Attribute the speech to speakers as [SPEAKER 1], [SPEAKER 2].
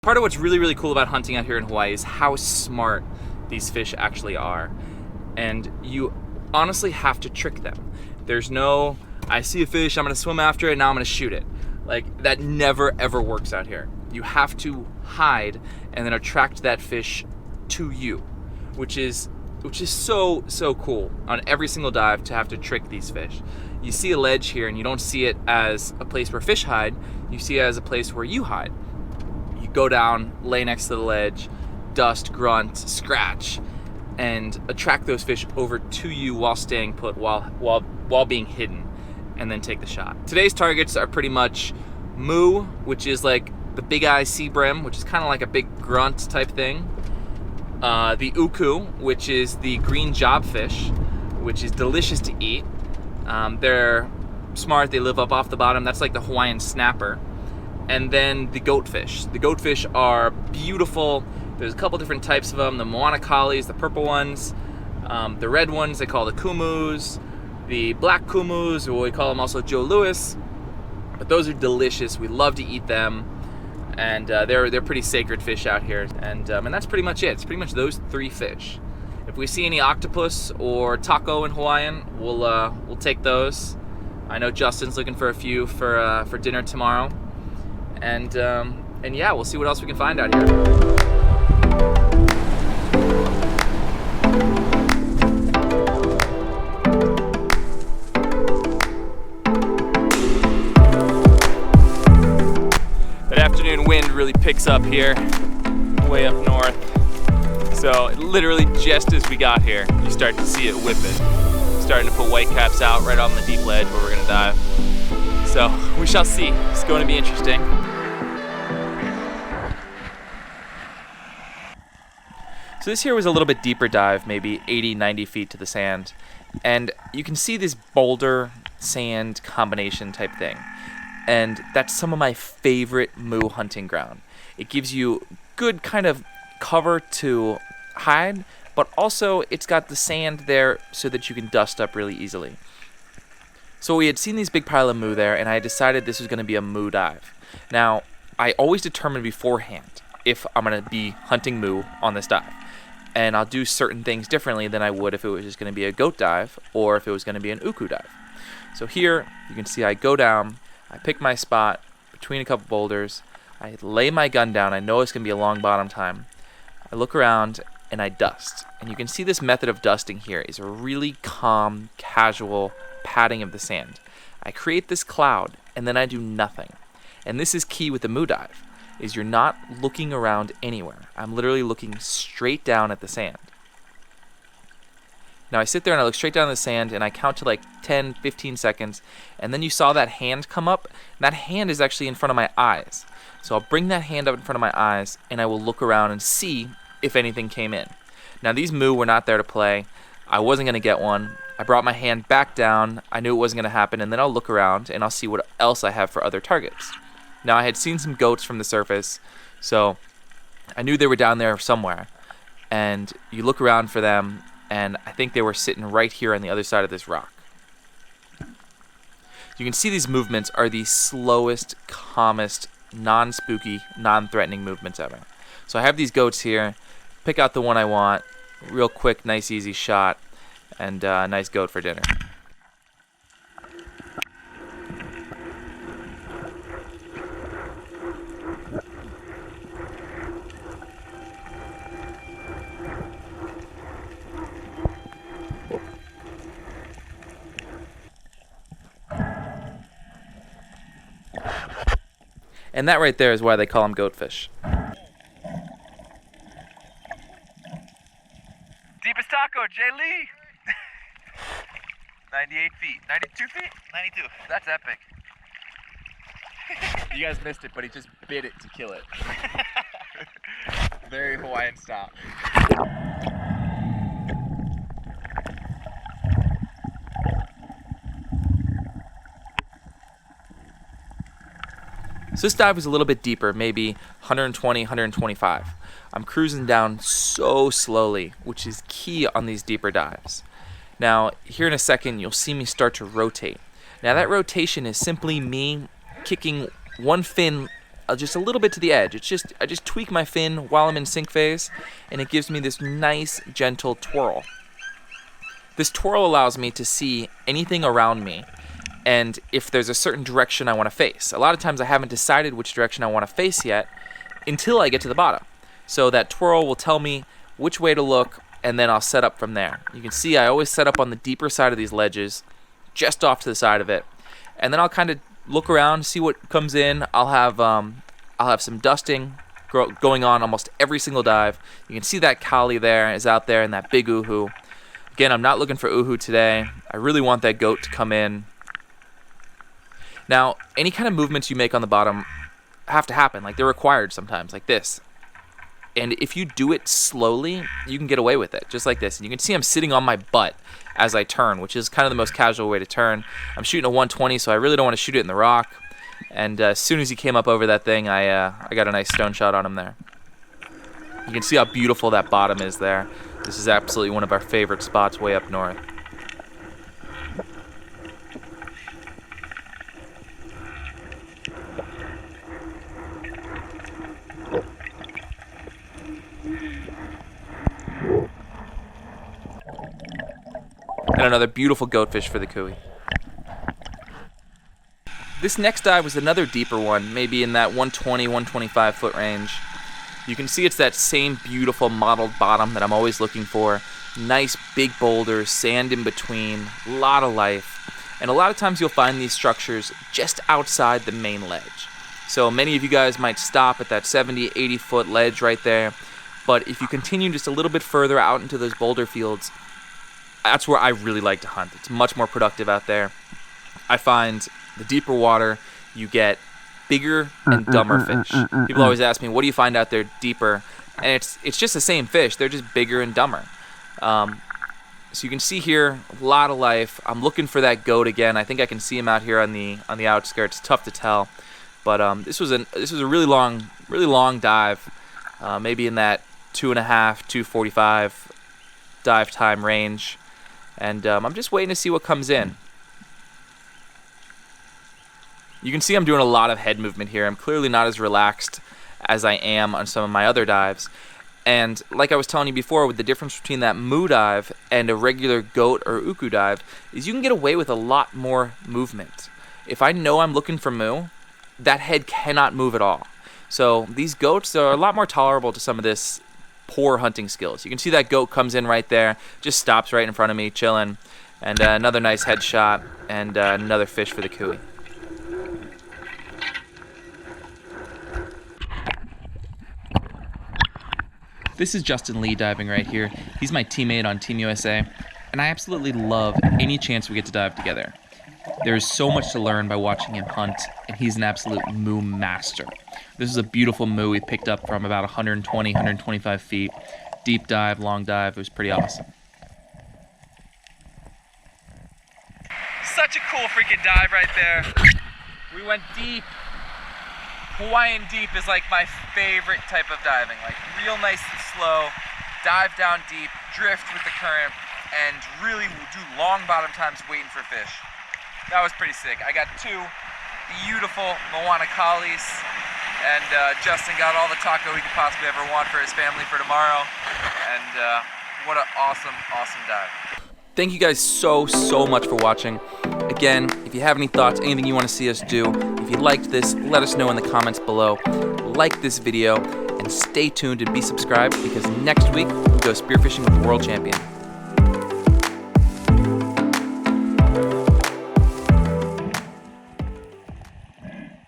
[SPEAKER 1] Part of what's really, really cool about hunting out here in Hawaii is how smart these fish actually are. And you honestly have to trick them. There's no, I see a fish, I'm gonna swim after it, now I'm gonna shoot it. Like, that never ever works out here. You have to hide and then attract that fish to you, which is so cool on every single dive to have to trick these fish. You see a ledge here and you don't see it as a place where fish hide, you see it as a place where you hide. Go down, lay next to the ledge, dust, grunt, scratch, and attract those fish over to you while staying put, while being hidden, and then take the shot. Today's targets are pretty much moo, which is like the big eye sea bream, which is kind of like a big grunt type thing. The uku, which is the green jobfish, which is delicious to eat. They're smart, they live up off the bottom. That's like the Hawaiian snapper. And then the goatfish. The goatfish are beautiful. There's a couple different types of them. The moana kalis, the purple ones. The red ones, they call the kumus. The black kumus, or we call them also Joe Louis. But those are delicious. We love to eat them. And they're pretty sacred fish out here. And that's pretty much it. It's pretty much those three fish. If we see any octopus or taco in Hawaiian, we'll take those. I know Justin's looking for a few for dinner tomorrow. And yeah, we'll see what else we can find out here. That afternoon wind really picks up here, way up north. So literally just as we got here, you start to see it whipping. Starting to put whitecaps out right on the deep ledge where we're gonna dive. So we shall see. It's going to be interesting. So this here was a little bit deeper dive, maybe 80, 90 feet to the sand. And you can see this boulder sand combination type thing. And that's some of my favorite moo hunting ground. It gives you good kind of cover to hide, but also it's got the sand there so that you can dust up really easily. So we had seen these big pile of moo there, and I decided this was going to be a moo dive. Now, I always determine beforehand if I'm going to be hunting moo on this dive. And I'll do certain things differently than I would if it was just going to be a goat dive or if it was going to be an uku dive. So here, you can see I go down, I pick my spot between a couple boulders, I lay my gun down, I know it's going to be a long bottom time. I look around and I dust. And you can see this method of dusting here is a really calm, casual patting of the sand. I create this cloud and then I do nothing. And this is key with the moo dive, is you're not looking around anywhere. I'm literally looking straight down at the sand. Now I sit there and I look straight down at the sand and I count to like 10, 15 seconds, and then you saw that hand come up, and that hand is actually in front of my eyes. So I'll bring that hand up in front of my eyes and I will look around and see if anything came in. Now these moo were not there to play. I wasn't going to get one. I brought my hand back down. I knew it wasn't going to happen, and then I'll look around and I'll see what else I have for other targets. Now I had seen some goats from the surface, so I knew they were down there somewhere. And you look around for them, and I think they were sitting right here on the other side of this rock. You can see these movements are the slowest, calmest, non-spooky, non-threatening movements ever. So I have these goats here, pick out the one I want, real quick, nice, easy shot, and a nice goat for dinner. And that right there is why they call them goatfish.
[SPEAKER 2] Deepest taco, Jay Lee. 98 feet. 92 feet? 92. That's epic.
[SPEAKER 1] You guys missed it, but he just bit it to kill it. Very Hawaiian style. So this dive was a little bit deeper, maybe 120, 125. I'm cruising down so slowly, which is key on these deeper dives. Now, here in a second, you'll see me start to rotate. Now, that rotation is simply me kicking one fin just a little bit to the edge. I just tweak my fin while I'm in sink phase, and it gives me this nice, gentle twirl. This twirl allows me to see anything around me, and if there's a certain direction I want to face. A lot of times I haven't decided which direction I want to face yet until I get to the bottom. So that twirl will tell me which way to look, and then I'll set up from there. You can see I always set up on the deeper side of these ledges, just off to the side of it, and then I'll kind of look around, see what comes in. I'll have some dusting going on almost every single dive. You can see that collie there is out there and that big uhu. Again, I'm not looking for uhu today. I really want that goat to come in. Now, any kind of movements you make on the bottom have to happen. Like, they're required sometimes, like this. And if you do it slowly, you can get away with it, just like this. And you can see I'm sitting on my butt as I turn, which is kind of the most casual way to turn. I'm shooting a 120, so I really don't want to shoot it in the rock. And as soon as he came up over that thing, I got a nice stone shot on him there. You can see how beautiful that bottom is there. This is absolutely one of our favorite spots way up north. And another beautiful goatfish for the cooey. This next dive was another deeper one, maybe in that 120, 125 foot range. You can see it's that same beautiful mottled bottom that I'm always looking for. Nice big boulders, sand in between, a lot of life. And a lot of times you'll find these structures just outside the main ledge. So many of you guys might stop at that 70, 80 foot ledge right there. But if you continue just a little bit further out into those boulder fields, that's where I really like to hunt. It's much more productive out there. I find the deeper water, you get bigger and dumber fish. People always ask me, what do you find out there deeper? And it's just the same fish. They're just bigger and dumber. So you can see here a lot of life. I'm looking for that goat again. I think I can see him out here on the outskirts. Tough to tell, but this was a really long dive, maybe in that 2.5, 2:45 dive time range. And I'm just waiting to see what comes in. You can see I'm doing a lot of head movement here. I'm clearly not as relaxed as I am on some of my other dives. And like I was telling you before, with the difference between that moo dive and a regular goat or uku dive, is you can get away with a lot more movement. If I know I'm looking for moo, that head cannot move at all. So these goats are a lot more tolerable to some of this poor hunting skills. You can see that goat comes in right there, just stops right in front of me, chilling. And another nice headshot, and another fish for the cooey. This is Justin Lee diving right here. He's my teammate on Team USA, and I absolutely love any chance we get to dive together. There is so much to learn by watching him hunt, and he's an absolute moo master. This is a beautiful moo we picked up from about 120, 125 feet. Deep dive, long dive, it was pretty awesome.
[SPEAKER 2] Such a cool freaking dive right there.
[SPEAKER 1] We went deep. Hawaiian deep is like my favorite type of diving. Like real nice and slow, dive down deep, drift with the current, and really do long bottom times waiting for fish. That was pretty sick. I got two beautiful Moana collies, and Justin got all the taco he could possibly ever want for his family for tomorrow. And what an awesome, awesome dive. Thank you guys so much for watching. Again, if you have any thoughts, anything you want to see us do, if you liked this, let us know in the comments below. Like this video, and stay tuned and be subscribed, because next week we go spearfishing with the world champion.